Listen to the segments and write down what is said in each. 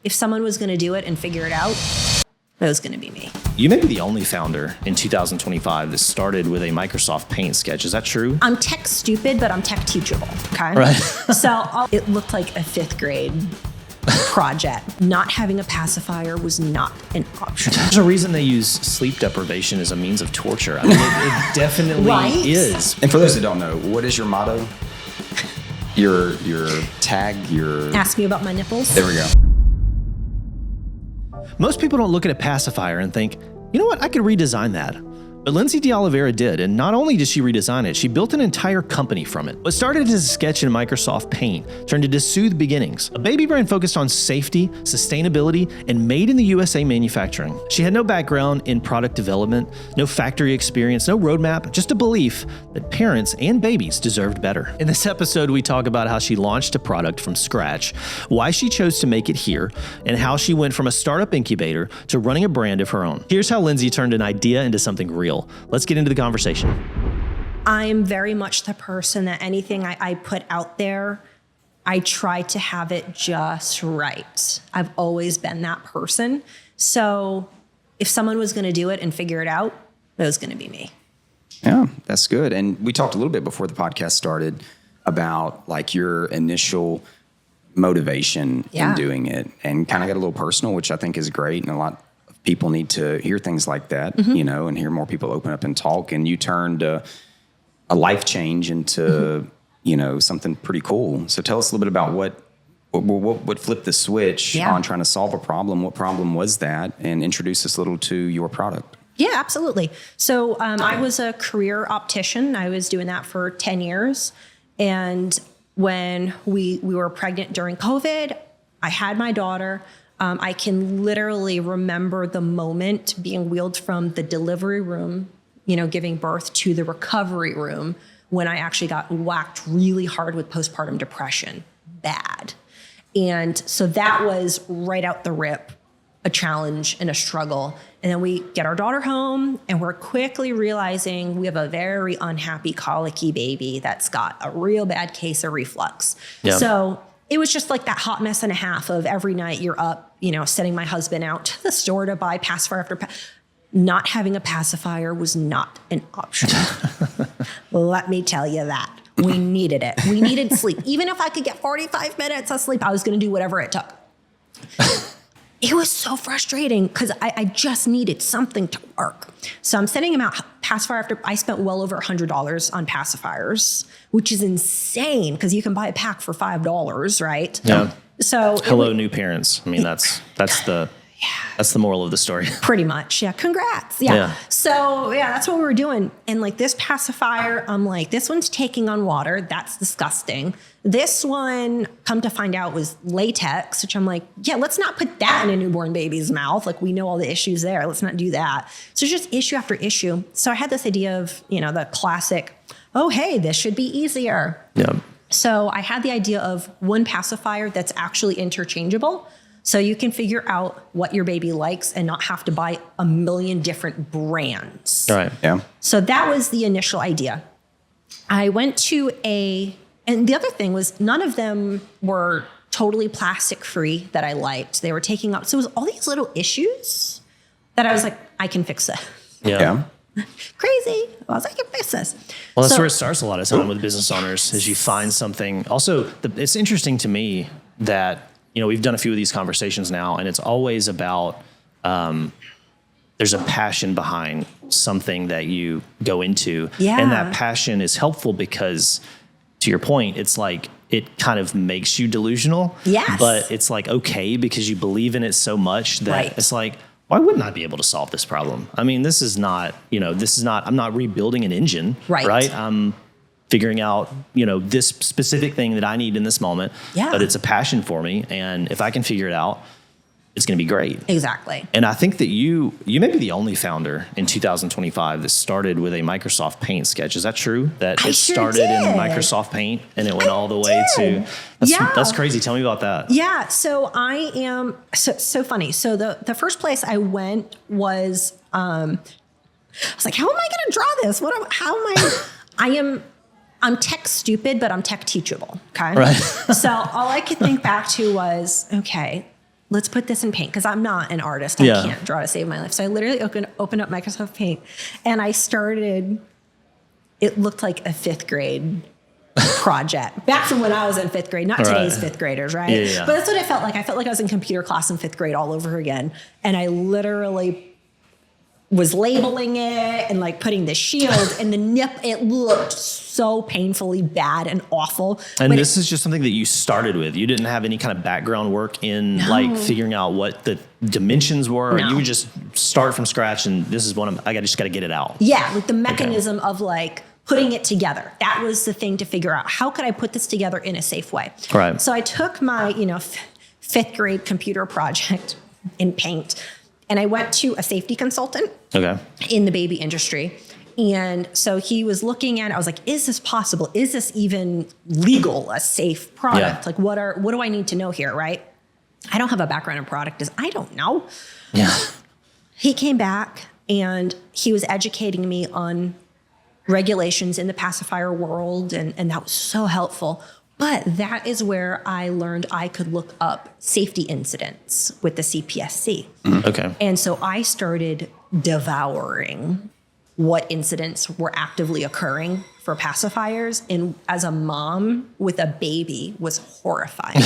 if someone was going to do it and figure it out, it was going to be me. You may be the only founder in 2025 that started with a Microsoft Paint sketch. Is that true? I'm tech stupid, but I'm tech teachable. Okay. Right. So it looked like a 5th grade project. Not having a pacifier was not an option. There's a reason they use sleep deprivation as a means of torture. I mean, it definitely is. And for those that don't know, what is your motto? Your tag, your... Ask me about my nipples. There we go. Most people don't look at a pacifier and think, you know what, I could redesign that. But Lindsay deOliveira did, and not only did she redesign it, she built an entire company from it. What started as a sketch in Microsoft Paint turned into Soothe Beginnings, a baby brand focused on safety, sustainability, and made in the USA manufacturing. She had no background in product development, no factory experience, no roadmap, just a belief that parents and babies deserved better. In this episode, we talk about how she launched a product from scratch, why she chose to make it here, and how she went from a startup incubator to running a brand of her own. Here's how Lindsay turned an idea into something real. Let's get into the conversation. I'm very much the person that anything I put out there, I try to have it just right. I've always been that person. So if someone was going to do it and figure it out, it was going to be me. Yeah, that's good. And we talked a little bit before the podcast started about like your initial motivation in doing it, and kind of got a little personal, which I think is great. And a lot of people need to hear things like that, you know, and hear more people open up and talk. And you turned a life change into, you know, something pretty cool. So tell us a little bit about what flipped the switch on trying to solve a problem. What problem was that? And introduce us a little to your product. Yeah, absolutely. So I was a career optician. I was doing that for 10 years. And when we were pregnant during COVID, I had my daughter. I can literally remember the moment being wheeled from the delivery room, you know, giving birth, to the recovery room when I actually got whacked really hard with postpartum depression. Bad. And so that was right out the rip, a challenge and a struggle. And then we get our daughter home and we're quickly realizing we have a very unhappy, colicky baby that's got a real bad case of reflux. Yeah. So it was just like that hot mess and a half of every night you're up, you know, sending my husband out to the store to buy pacifier after not having a pacifier was not an option. Let me tell you that. We needed it. We needed sleep. Even if I could get 45 minutes of sleep, I was going to do whatever it took. It was so frustrating because I just needed something to work. So I'm sending him out pacifier after. I spent well over $100 on pacifiers, which is insane because you can buy a pack for $5, right? Yeah. So hello, new parents. I mean, that's the moral of the story. Pretty much. Yeah. Congrats. Yeah. So yeah, that's what we were doing. And like this pacifier, I'm like, this one's taking on water. That's disgusting. This one, come to find out, was latex, which I'm like, yeah, let's not put that in a newborn baby's mouth. Like we know all the issues there. Let's not do that. So it's just issue after issue. So I had this idea of, you know, the classic, oh, hey, this should be easier. Yeah. So I had the idea of one pacifier that's actually interchangeable. So you can figure out what your baby likes and not have to buy a million different brands. All right. Yeah. So that was the initial idea. I went to and the other thing was none of them were totally plastic free that I liked. They were taking up. So it was all these little issues that I was like, I can fix it. Yeah. Crazy. I was like, I can fix this. Well, that's where it starts a lot of time with business owners, is you find something. Also, it's interesting to me that, you know, we've done a few of these conversations now, and it's always about there's a passion behind something that you go into. Yeah. And that passion is helpful because, to your point, it's like it kind of makes you delusional. Yes. But it's like okay because you believe in it so much that it's like, why wouldn't I be able to solve this problem? I mean, this is not, I'm not rebuilding an engine. Right. I'm figuring out, this specific thing that I need in this moment. Yeah. But it's a passion for me. And if I can figure it out, it's going to be great. Exactly. And I think that you may be the only founder in 2025 that started with a Microsoft Paint sketch. Is that true? That it started in Microsoft Paint and it went all the way to... That's crazy. Tell me about that. Yeah. So I am... So funny. So the first place I went was... I was like, how am I going to draw this? I'm tech stupid, but I'm tech teachable. Okay. Right. So all I could think back to was, okay, let's put this in Paint, because I'm not an artist. Yeah. I can't draw to save my life. So I literally opened up Microsoft Paint, and I started, it looked like a 5th grade project back from when I was in 5th grade, not today's 5th graders, right? Yeah. But that's what I felt like. I felt like I was in computer class in 5th grade all over again. And I literally was labeling it and like putting the shield and the nip. It looked so painfully bad and awful. And this is just something that you started with. You didn't have any kind of background work in like figuring out what the dimensions were. No. You would just start from scratch, and this is just got to get it out. Yeah, like the mechanism of like putting it together. That was the thing to figure out. How could I put this together in a safe way? Right. So I took my, 5th grade computer project in Paint, and I went to a safety consultant in the baby industry. And so he was looking at it. I was like, is this possible? Is this even legal, a safe product? Yeah. Like, what do I need to know here, right? I don't have a background in product. I don't know. Yeah. He came back and he was educating me on regulations in the pacifier world, and that was so helpful. But that is where I learned I could look up safety incidents with the CPSC. Okay. And so I started devouring what incidents were actively occurring for pacifiers. And as a mom with a baby was horrifying.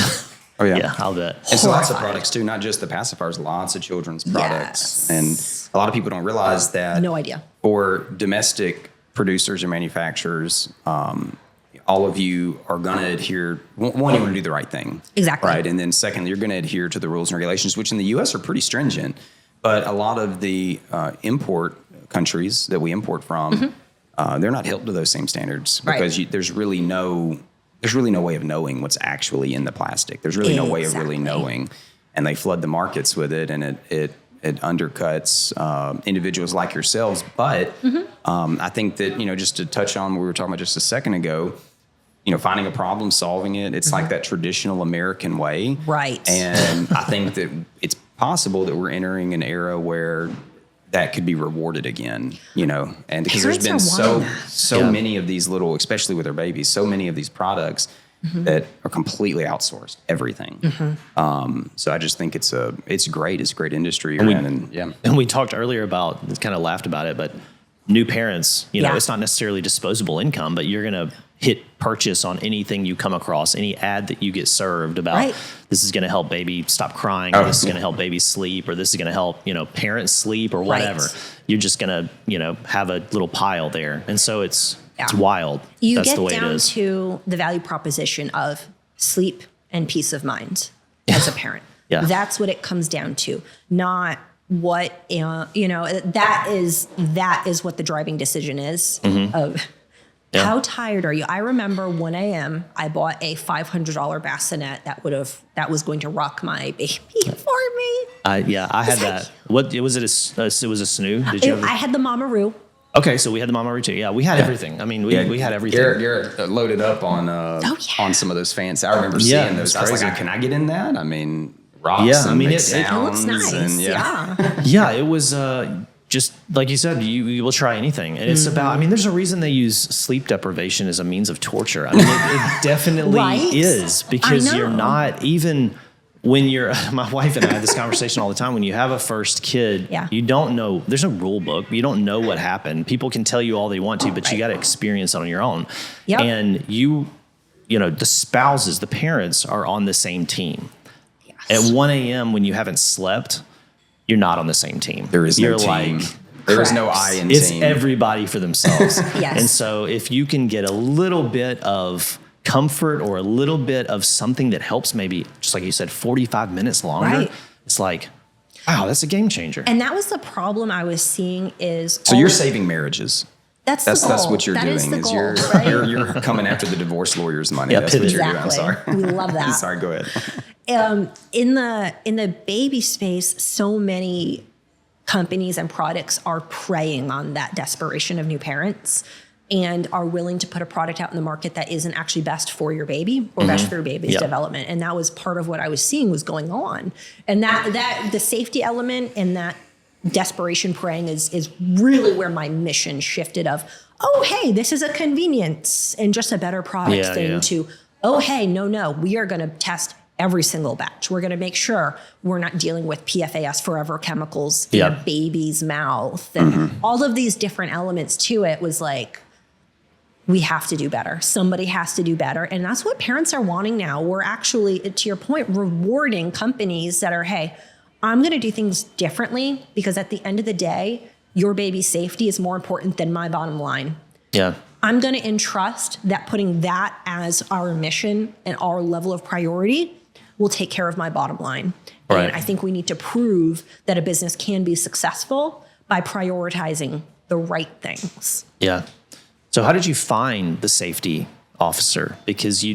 Oh, yeah. Yeah, I'll bet. It's lots of products too, not just the pacifiers, lots of children's products. Yes. And a lot of people don't realize that. No idea. For domestic producers and manufacturers, all of you are going to adhere. One, you want to do the right thing. Exactly. Right. And then secondly, you're going to adhere to the rules and regulations, which in the U.S. are pretty stringent. But a lot of the import countries that we import from, they're not held to those same standards because there's really no way of knowing what's actually in the plastic. There's really no way of really knowing. And they flood the markets with it, and it undercuts individuals like yourselves. But I think that, just to touch on what we were talking about just a second ago, finding a problem, solving it, it's like that traditional American way. Right. And I think that it's possible that we're entering an era where that could be rewarded again, and because there's been so many of these little, especially with our babies, so many of these products that are completely outsourced, everything. So I just think it's great. It's a great industry you're in. And we talked earlier about, kind of laughed about it, but new parents, it's not necessarily disposable income, but you're going to hit purchase on anything you come across, any ad that you get served about this is going to help baby stop crying, or this is going to help baby sleep, or this is going to help, parents sleep, or whatever. You're just going to, have a little pile there. And so it's wild. That's the way it is. You get down to the value proposition of sleep and peace of mind as a parent. That's what it comes down to, not what, that is what the driving decision is of how tired are you? I remember 1 a.m. I bought a $500 bassinet that was going to rock my baby for me. I had that. What was it? It was a snoo. Did you? I had the Mamaroo. Okay, so we had the Mamaroo too. Yeah, we had everything. I mean, we had everything. Garrett loaded up on some of those fans. I remember seeing those. I was like, can I get in that? I mean, rocks and make sounds. It looks nice. And it was just like you said, you will try anything. And it's about, there's a reason they use sleep deprivation as a means of torture. It definitely is, because you're not even, when you're, my wife and I have this conversation all the time, when you have a first kid, you don't know, there's no rule book. You don't know what happened. People can tell you all they want to, but you got to experience it on your own. And the spouses, the parents are on the same team. At 1 a.m. when you haven't slept, you're not on the same team. There is no team. There is no I in team. It's everybody for themselves. And so if you can get a little bit of comfort or a little bit of something that helps, maybe just like you said, 45 minutes longer, it's like, wow, that's a game changer. And that was the problem I was seeing is. So you're saving marriages. That's the goal. That's what you're doing. Is the goal, you're coming after the divorce lawyer's money. That's what you're doing. I'm sorry. We love that. Sorry, go ahead. In the baby space, so many companies and products are preying on that desperation of new parents and are willing to put a product out in the market that isn't actually best for your baby or best for your baby's development. And that was part of what I was seeing was going on. And that the safety element and that desperation preying is really where my mission shifted of, oh, hey, this is a convenience and just a better product to, oh, hey, no, we are going to test every single batch. We're going to make sure we're not dealing with PFAS, forever chemicals in a baby's mouth. And all of these different elements to it was like, we have to do better. Somebody has to do better. And that's what parents are wanting now. We're actually, to your point, rewarding companies that are, hey, I'm going to do things differently because at the end of the day, your baby's safety is more important than my bottom line. Yeah. I'm going to entrust that putting that as our mission and our level of priority will take care of my bottom line. Right. And I think we need to prove that a business can be successful by prioritizing the right things. Yeah. So how did you find the safety officer? Because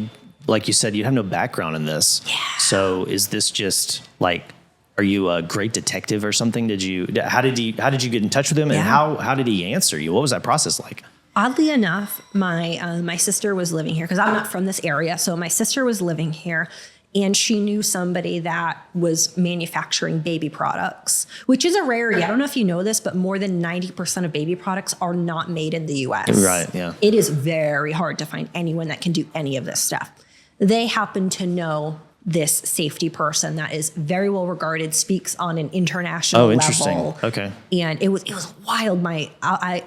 like you said, you have no background in this. Yeah. So is this just like, are you a great detective or something? How did you get in touch with him, and how did he answer you? What was that process like? Oddly enough, my sister was living here because I'm not from this area. So my sister was living here, and she knew somebody that was manufacturing baby products, which is a rarity. I don't know if you know this, but more than 90% of baby products are not made in the US. Right, yeah. It is very hard to find anyone that can do any of this stuff. They happen to know this safety person that is very well regarded, speaks on an international interesting. level. Okay. And it was wild.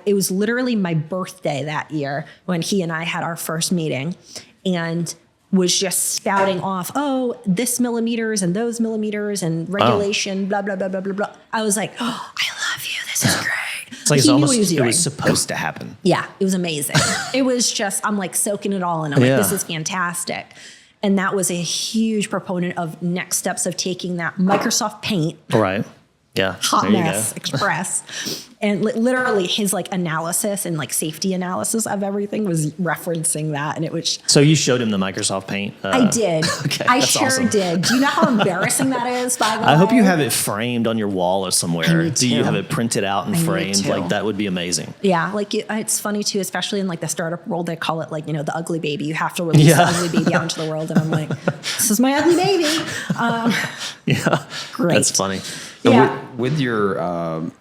It was literally my birthday that year when he and I had our first meeting, and was just spouting off, this millimeters and those millimeters and regulation, blah, blah, blah, blah, blah, blah. I was like, I love you. This is great. It's like it was supposed to happen. Yeah, it was amazing. It was just, I'm like soaking it all in. I'm like, this is fantastic. And that was a huge proponent of next steps of taking that Microsoft Paint. Right. Yeah. Hot Mess Express. And literally his like analysis and like safety analysis of everything was referencing that. And it was. So you showed him the Microsoft Paint? I did. Okay, I that's sure awesome. did. Do you know how embarrassing that is, by the way? I hope you have it framed on your wall or somewhere. need Do you to. have it printed out and I need framed? to. Like that would be amazing. Yeah, like it's funny too, especially in like the startup world, they call it like, the ugly baby. You have to release the ugly baby out into the world. And I'm like, this is my ugly baby. Yeah. Great. That's funny. So Yeah. with your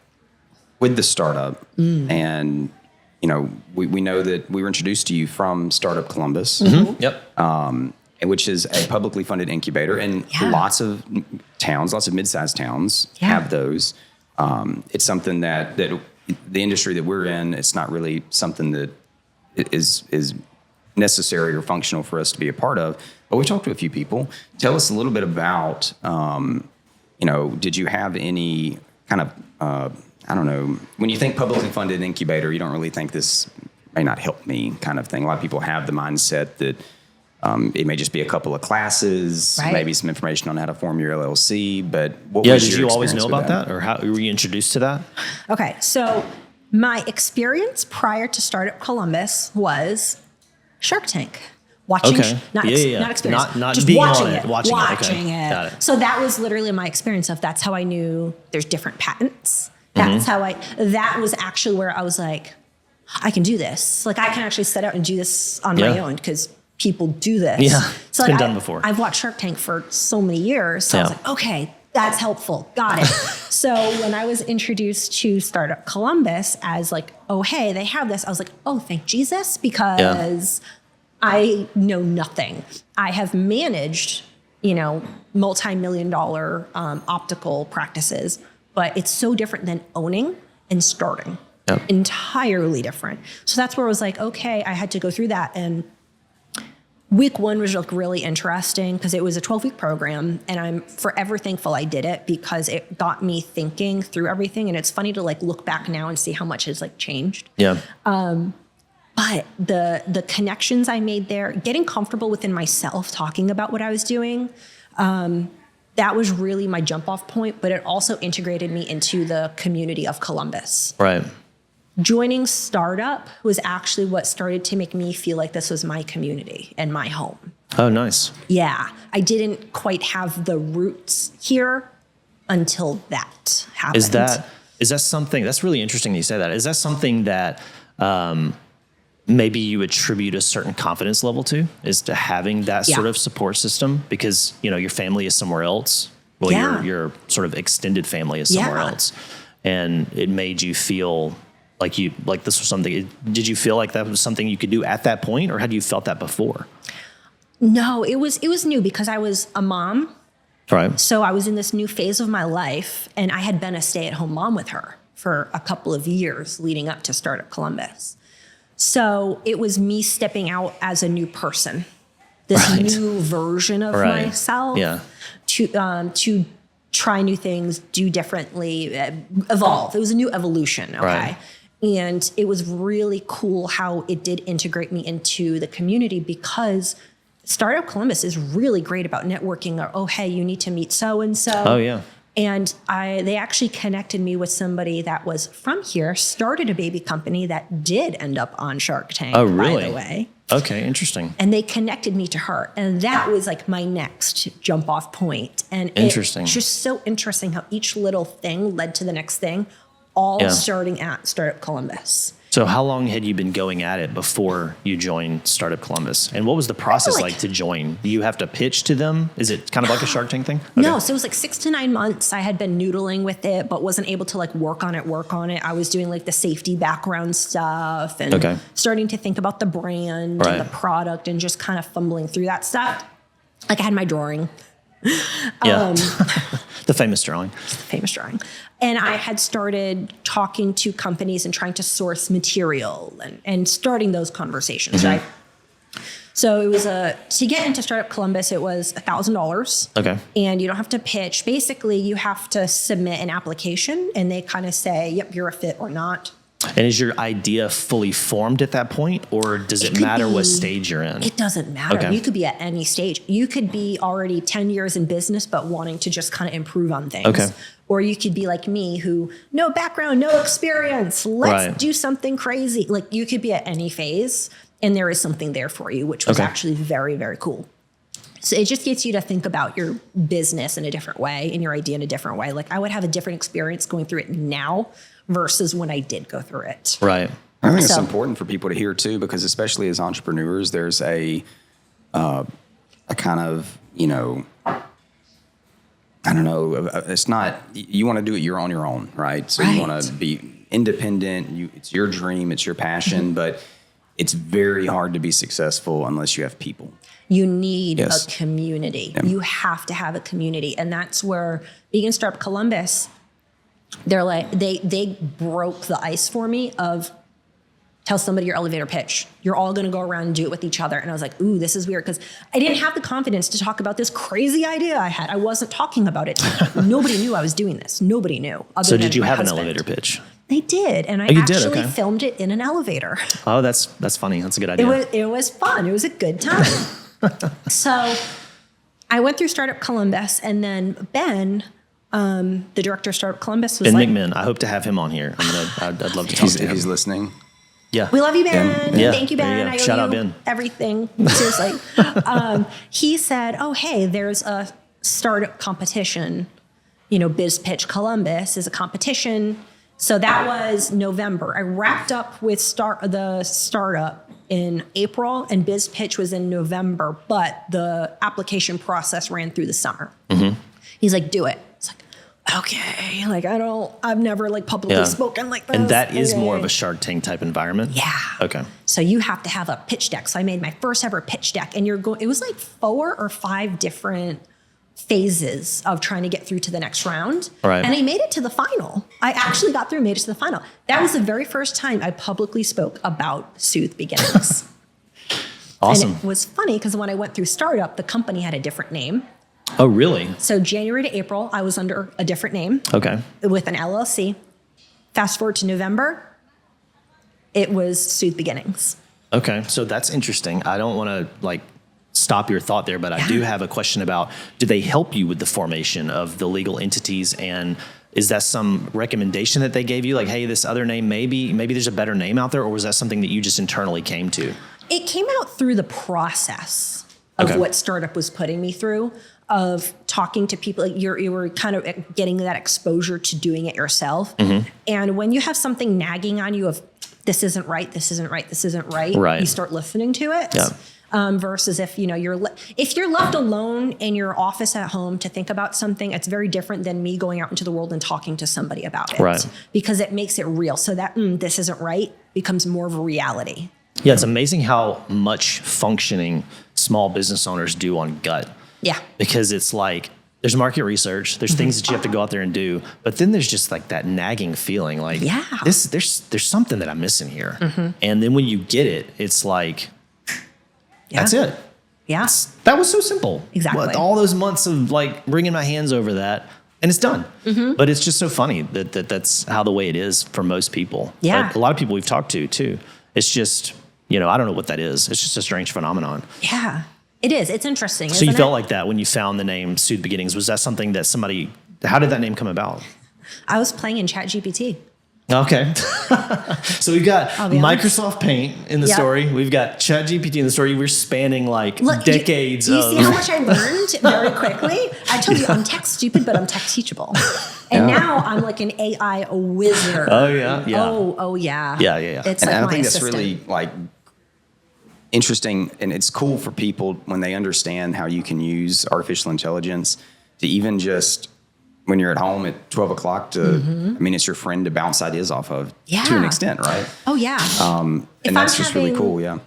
with the startup, and we know that we were introduced to you from Startup Columbus, Yep. and which is a publicly funded incubator, and lots of towns, lots of mid-sized towns have those. It's something that the industry that we're in, it's not really something that is necessary or functional for us to be a part of. But we talked to a few people. Tell us a little bit about, did you have any kind of, I don't know, when you think publicly funded incubator, you don't really think this may not help me kind of thing. A lot of people have the mindset that it may just be a couple of classes, maybe some information on how to form your LLC. But what was did your you always know experience about with that? Or how were you introduced to that? Okay, so my experience prior to Startup Columbus was Shark Tank. Watching, not experience, Not just being watching on it, watching watching it. it. Got it. So that was literally my experience of, that's how I knew there's different patents. That's how that was actually where I was like, I can do this. Like I can actually set out and do this on my own because people do this. Yeah, so it's been done before. I've watched Shark Tank for so many years. So I was like, okay, that's helpful. Got it. So when I was introduced to Startup Columbus as like, oh, hey, they have this, I was like, oh, thank Jesus, because I know nothing. I have managed, multi-million-dollar optical practices, but it's so different than owning and starting. Yep. Entirely different. So that's where I was like, okay, I had to go through that. And week one was like really interesting because it was a 12-week program, and I'm forever thankful I did it because it got me thinking through everything. And it's funny to like look back now and see how much has like changed. Yeah. But the connections I made there, getting comfortable within myself, talking about what I was doing, that was really my jump off point, but it also integrated me into the community of Columbus. Right. Joining Startup was actually what started to make me feel like this was my community and my home. Oh, nice. Yeah. I didn't quite have the roots here until that happened. Is that something, that's really interesting that you say that. Is that something that maybe you attribute a certain confidence level to, is to having that sort of support system? Because, your family is somewhere else. Well, your sort of extended family is somewhere else. And it made you feel like this was something. Did you feel like that was something you could do at that point, or had you felt that before? No, it was new because I was a mom. Right. So I was in this new phase of my life, and I had been a stay-at-home mom with her for a couple of years leading up to Startup Columbus. So it was me stepping out as a new person, this new version of myself, to try new things, do differently, evolve. It was a new evolution. Okay. Right. And it was really cool how it did integrate me into the community, because Startup Columbus is really great about networking. Or, oh, hey, you need to meet so-and-so. Oh, yeah. And they actually connected me with somebody that was from here, started a baby company that did end up on Shark Tank, Oh, really? by the way. Okay, interesting. And they connected me to her. And that was like my next jump off point. And Interesting. it's just so interesting how each little thing led to the next thing, all starting at Startup Columbus. So how long had you been going at it before you joined Startup Columbus? And what was the process like to join? Do you have to pitch to them? Is it kind of like a Shark Tank thing? Okay. No, so it was like 6 to 9 months. I had been noodling with it, but wasn't able to like work on it. I was doing like the safety background stuff and starting to think about the brand and the product and just kind of fumbling through that stuff. Like I had my drawing. Yeah. The famous drawing. And I had started talking to companies and trying to source material and starting those conversations, right? So it was to get into Startup Columbus, it was $1,000. Okay. And you don't have to pitch. Basically, you have to submit an application and they kind of say, yep, you're a fit or not. And is your idea fully formed at that point, or does it matter what stage you're in? It doesn't matter. Okay. You could be at any stage. You could be already 10 years in business, but wanting to just kind of improve on things. Okay. Or you could be like me, who no background, no experience. Let's do something crazy. Like you could be at any phase, and there is something there for you, which was actually very, very cool. So it just gets you to think about your business in a different way and your idea in a different way. Like I would have a different experience going through it now versus when I did go through it. Right. I think it's important for people to hear too, because especially as entrepreneurs, there's a kind of, I don't know, it's not, you want to do it, you're on your own, right? So you want to be independent. It's your dream, it's your passion, but it's very hard to be successful unless you have people. You need a community. Yeah. You have to have a community. And that's where being in Startup Columbus, they're like, they broke the ice for me of tell somebody your elevator pitch. You're all going to go around and do it with each other. And I was like, ooh, this is weird. Because I didn't have the confidence to talk about this crazy idea I had. I wasn't talking about it. Nobody knew I was doing this. Nobody knew. So did you have an elevator pitch? They did. And I actually filmed it in an elevator. Oh, that's funny. That's a good idea. It was fun. It was a good time. So I went through Startup Columbus, and then Ben, the director of Startup Columbus, was Ben McMinn. I hope to have him on here. I'd love to talk to him. If he's listening. Yeah. We love you, Ben. Yeah. Thank you, Ben. I owe Shout you out, Ben. Everything. Seriously. He said, oh, hey, there's a startup competition. Biz Pitch Columbus is a competition. So that was November. I wrapped up with the startup in April, and Biz Pitch was in November, but the application process ran through the summer. Mm-hmm. He's like, do it. It's like, okay. Like, I've never like publicly spoken like this. And that is more of a Shark Tank type environment? Yeah. Okay. So you have to have a pitch deck. So I made my first ever pitch deck, and it was like 4 or 5 different phases of trying to get through to the next round. Right. And I made it to the final. I actually got through and made it to the final. That was the very first time I publicly spoke about Soothe Beginnings. Awesome. And it was funny because when I went through startup, the company had a different name. Oh, really? So January to April, I was under a different name. Okay. With an LLC. Fast forward to November, it was Soothe Beginnings. Okay. So that's interesting. I don't want to stop your thought there, but I do have a question about, do they help you with the formation of the legal entities, and is that some recommendation that they gave you? Like, hey, this other name, maybe there's a better name out there, or was that something that you just internally came to? It came out through the process of what startup was putting me through, of talking to people. Like you were kind of getting that exposure to doing it yourself. Mm-hmm. And when you have something nagging on you of this isn't right, you start listening to it. Yeah. Versus if you're left alone in your office at home to think about something, it's very different than me going out into the world and talking to somebody about it, right? Because it makes it real. So that this isn't right becomes more of a reality. Yeah, it's amazing how much functioning small business owners do on gut. Yeah. Because it's like there's market research, there's things that you have to go out there and do, but then there's just like that nagging feeling like there's something that I'm missing here. And then when you get it, it's like that's it. Yeah. That was so simple. Exactly. But all those months of like wringing my hands over that, and it's done. But it's just so funny that's how the way it is for most people. Yeah. A lot of people we've talked to too. It's just, I don't know what that is. It's just a strange phenomenon. Yeah. It is. It's interesting. So you felt like that when you found the name Soothe Beginnings. Was that something that how did that name come about? I was playing in ChatGPT. Okay. So we've got Microsoft Paint in the Yep. story. We've got ChatGPT in the story. We're spanning like decades you see how much I learned very quickly? I told you I'm tech stupid, but I'm tech teachable. And now I'm like an AI wizard. Oh, yeah. Yeah. Oh, yeah. Yeah. It's And like I my think assistant. that's really like interesting, and it's cool for people when they understand how you can use artificial intelligence to even just when you're at home at 12 o'clock to, I mean, it's your friend to bounce ideas off of to an extent, right? Oh, yeah. And that's just really cool. Yeah.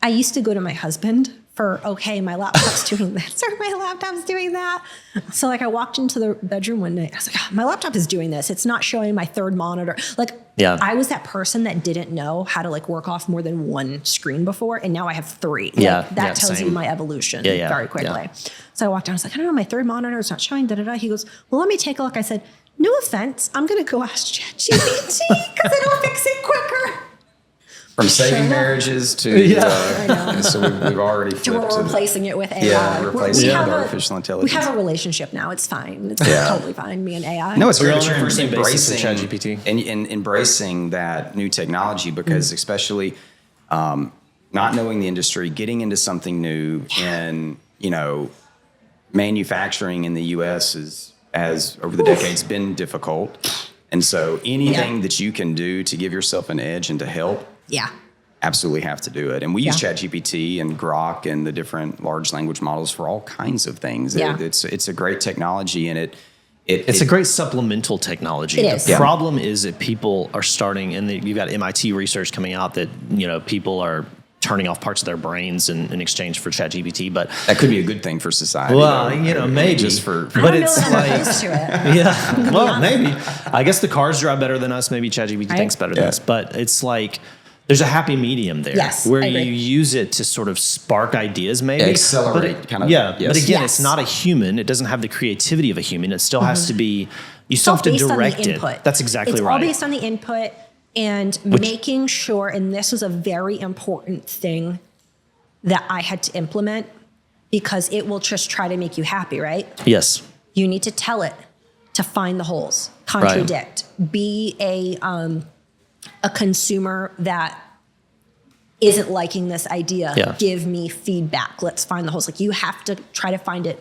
I used to go to my husband for, my laptop's doing this or my laptop's doing that. So like I walked into the bedroom one night. I was like, my laptop is doing this. It's not showing my third monitor. Like I was that person that didn't know how to like work off more than one screen before. And now I have three. That tells you my evolution very quickly. Yeah. So I walked down. I was like, I don't know, my third monitor is not showing. He goes, well, let me take a look. I said, no offense. I'm going to go ask ChatGPT because it'll fix it quicker. From saving marriages to, so we've already flipped We're replacing it with AI. Yeah, replacing it with artificial intelligence. We have a relationship now. It's fine. It's totally fine, me and AI. No, it's We're great on that the you're same basis with embracing ChatGPT. and embracing that new technology because especially not knowing the industry, getting into something new and, manufacturing in the U.S. has over the decades been difficult. And so anything that you can do to give yourself an edge and to help, absolutely have to do it. And we use ChatGPT and Grok and the different large language models for all kinds of things. It's a great technology, and it's a great supplemental technology. It is. The problem is that people are starting, and you've got MIT research coming out that people are turning off parts of their brains in exchange for ChatGPT. But that could be a good thing for society. Well, though. maybe just for but it's like to it. yeah. Well, maybe. I guess the cars drive better than us. Maybe ChatGPT thinks better than us. But it's like there's a happy medium there where you use it to sort of spark ideas, maybe accelerate kind of. Yeah, but again, it's not a human. It doesn't have the creativity of a human. It still has to be. You still have to direct it. That's exactly right. It's all based on the input and making sure. And this was a very important thing that I had to implement because it will just try to make you happy, right? Yes. You need to tell it to find the holes, contradict, be a consumer that isn't liking this idea. Give me feedback. Let's find the holes. Like you have to try to find it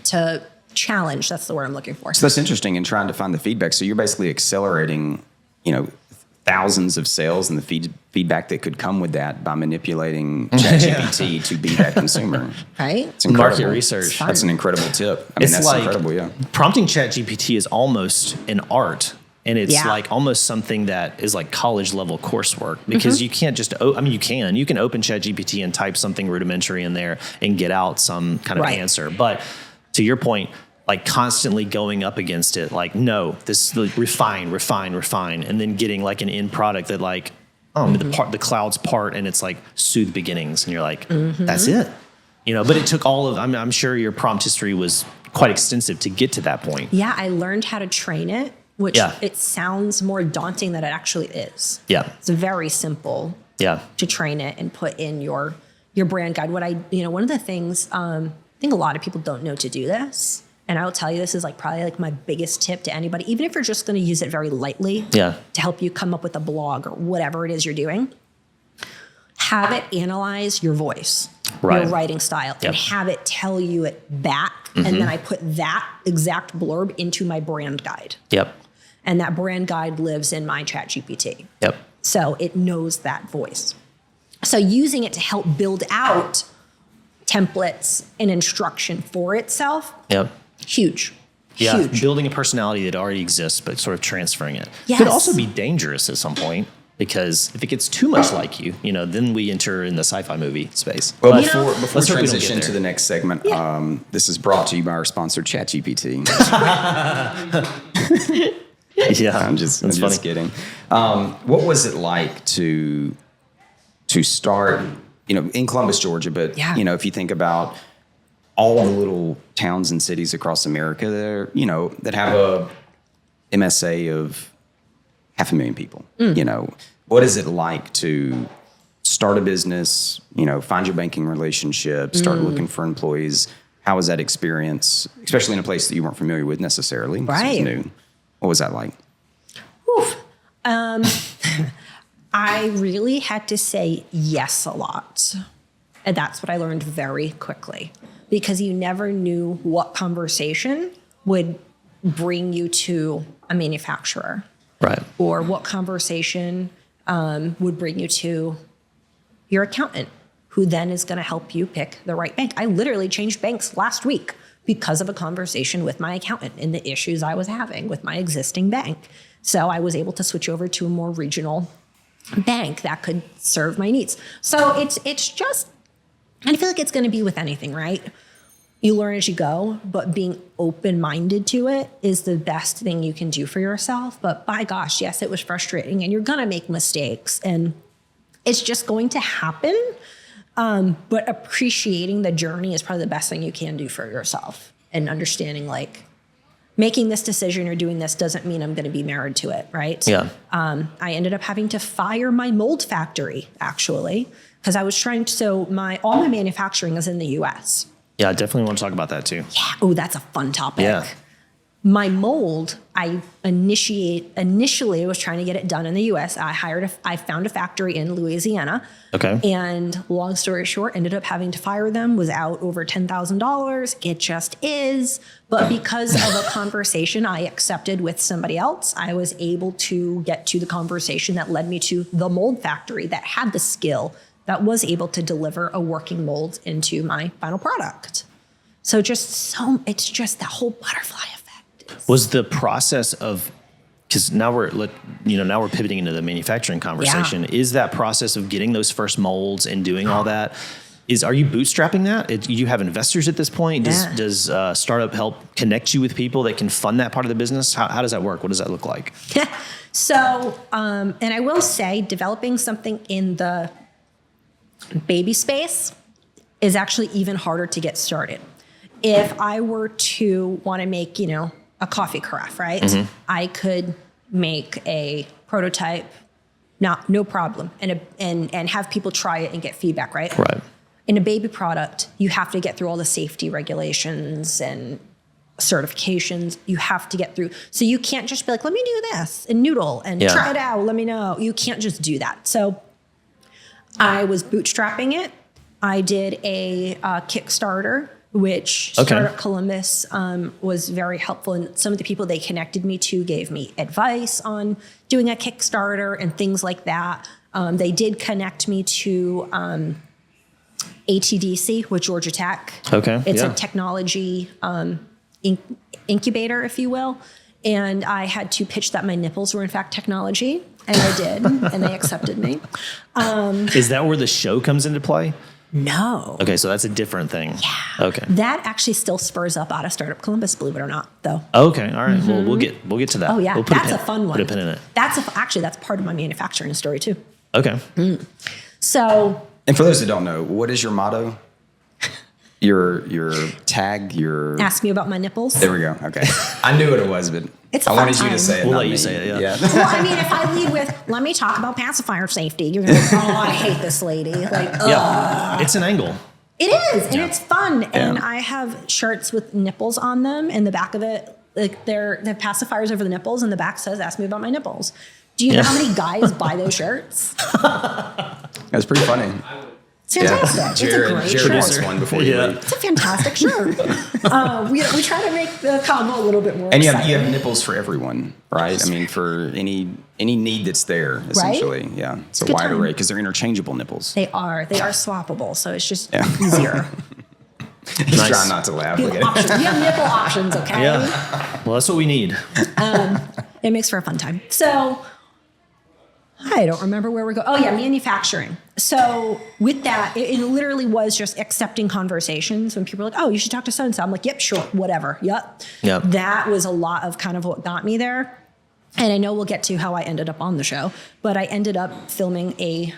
to challenge. That's the word I'm looking for. So that's interesting in trying to find the feedback. So you're basically accelerating, thousands of sales and the feedback that could come with that by manipulating ChatGPT to be that consumer. Right? It's incredible. Market research. That's an incredible tip. I mean, that's like incredible. Yeah. Prompting ChatGPT is almost an art. And it's like almost something that is like college level coursework because you can't just, you can open ChatGPT and type something rudimentary in there and get out some kind of answer. But to your point, like constantly going up against it, like, no, this is refine, and then getting like an end product that like, the clouds part and it's like Soothe Beginnings. And you're like, that's it. But it took all of, I'm sure your prompt history was quite extensive to get to that point. Yeah, I learned how to train it. Which it sounds more daunting than it actually is. Yeah. It's very simple to train it and put in your brand guide. One of the things, I think a lot of people don't know to do this. And I will tell you, this is like probably like my biggest tip to anybody, even if you're just going to use it very lightly to help you come up with a blog or whatever it is you're doing. Have it analyze your voice, your writing style, and have it tell you it back. And then I put that exact blurb into my brand guide. And that brand guide lives in my ChatGPT. So it knows that voice. So using it to help build out templates and instruction for itself, huge. Huge. Building a personality that already exists, but sort of transferring it. Yes. Could also be dangerous at some point. Because if it gets too much like you, then we enter in the sci-fi movie space. Well, But before let's we hope we don't get transition to there. the next segment, this is brought to you by our sponsor, ChatGPT. Yeah, I'm just funny. kidding. What was it like to start, in Columbus, Georgia? But Yeah. if you think about all the little towns and cities across America, there, that have a MSA of 500,000 people. What is it like to start a business? Find your banking relationship, start looking for employees. How was that experience, especially in a place that you weren't familiar with necessarily? 'Cause it was Right. new. What was that like? Oof. I really had to say yes a lot. And that's what I learned very quickly, because you never knew what conversation would bring you to a manufacturer, Right. or what conversation would bring you to your accountant, who then is going to help you pick the right bank. I literally changed banks last week because of a conversation with my accountant and the issues I was having with my existing bank. So I was able to switch over to a more regional bank that could serve my needs. So it's just, and I feel like it's going to be with anything, right? You learn as you go, but being open-minded to it is the best thing you can do for yourself. But by gosh, yes, it was frustrating, and you're going to make mistakes, and it's just going to happen. But appreciating the journey is probably the best thing you can do for yourself, and understanding, like, making this decision or doing this doesn't mean I'm going to be married to it, right? Yeah. I ended up having to fire my mold factory, actually, because I was trying to, so all my manufacturing is in the US. Yeah, I definitely want to talk about that too. Yeah. Oh, that's a fun topic. Yeah. My mold, I initially was trying to get it done in the US. I found a factory in Louisiana. Okay. And long story short, ended up having to fire them, was out over $10,000. It just is. But because of a conversation I accepted with somebody else, I was able to get to the conversation that led me to the mold factory that had the skill, that was able to deliver a working mold into my final product. So it's just that whole butterfly effect. Was the process of, because now we're pivoting into the manufacturing conversation. Is that process of getting those first molds and doing all that, are you bootstrapping that? You have investors at this point? Does startup help connect you with people that can fund that part of the business? How does that work? What does that look like? So, and I will say, developing something in the baby space is actually even harder to get started. If I were to want to make, a coffee carafe, right? Mm-hmm. I could make a prototype, no problem, and have people try it and get feedback, right? Right. In a baby product, you have to get through all the safety regulations and certifications. You have to get through. So you can't just be like, let me do this and noodle and try it out. Let me know. You can't just do that. So I was bootstrapping it. I did a Kickstarter, which Startup Columbus was very helpful. And some of the people they connected me to gave me advice on doing a Kickstarter and things like that. They did connect me to ATDC with Georgia Tech. Okay. It's a technology incubator, if you will. And I had to pitch that my nipples were in fact technology. And I did, and they accepted me. Is that where the show comes into play? No. Okay, so that's a different thing. Yeah. Okay. That actually still spurs up out of Startup Columbus, believe it or not, though. Okay, all right. Well, we'll get to that. Oh yeah, we'll that's a fun one. Put a pin in it. Actually that's part of my manufacturing story too. Okay. So. And for those that don't know, what is your motto? Your tag, Ask me about my nipples. There we go. Okay. I knew what it was, but It's a I fun wanted you to time. say it. We'll not let you me. say it, yeah. Well, I mean, if I lead with, let me talk about pacifier safety, you're going to be like, oh, I hate this lady. Like, Yeah. It's an angle. It is, and it's fun. And I have shirts with nipples on them, and the back of it, like they have pacifiers over the nipples, and the back says, ask me about my nipples. Do you know how many guys buy those shirts? That's pretty funny. It's fantastic. Jared, it's a great Jared shirt. wants one before you leave. It's a fantastic shirt. We try to make the combo a little bit more And you exciting. have nipples for everyone, right? I mean, for any need that's there, essentially. Right? Yeah, it's a Good wide time. array because they're interchangeable nipples. They are swappable, so it's just easier. He's Nice. trying not to laugh. You Look have, at it. options. You have nipple options, okay? Yeah. Well, that's what we need. It makes for a fun time. So I don't remember where we're going. Oh, yeah, manufacturing. So with that, it literally was just accepting conversations when people are like, oh, you should talk to so-and-so. I'm like, yep, sure, whatever. Yep. That was a lot of kind of what got me there. And I know we'll get to how I ended up on the show, but I ended up filming a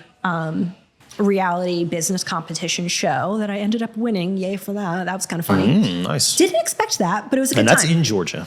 reality business competition show that I ended up winning. Yay for that. That was kind of funny. Nice. Didn't expect that, but it was a good time. And that's in Georgia.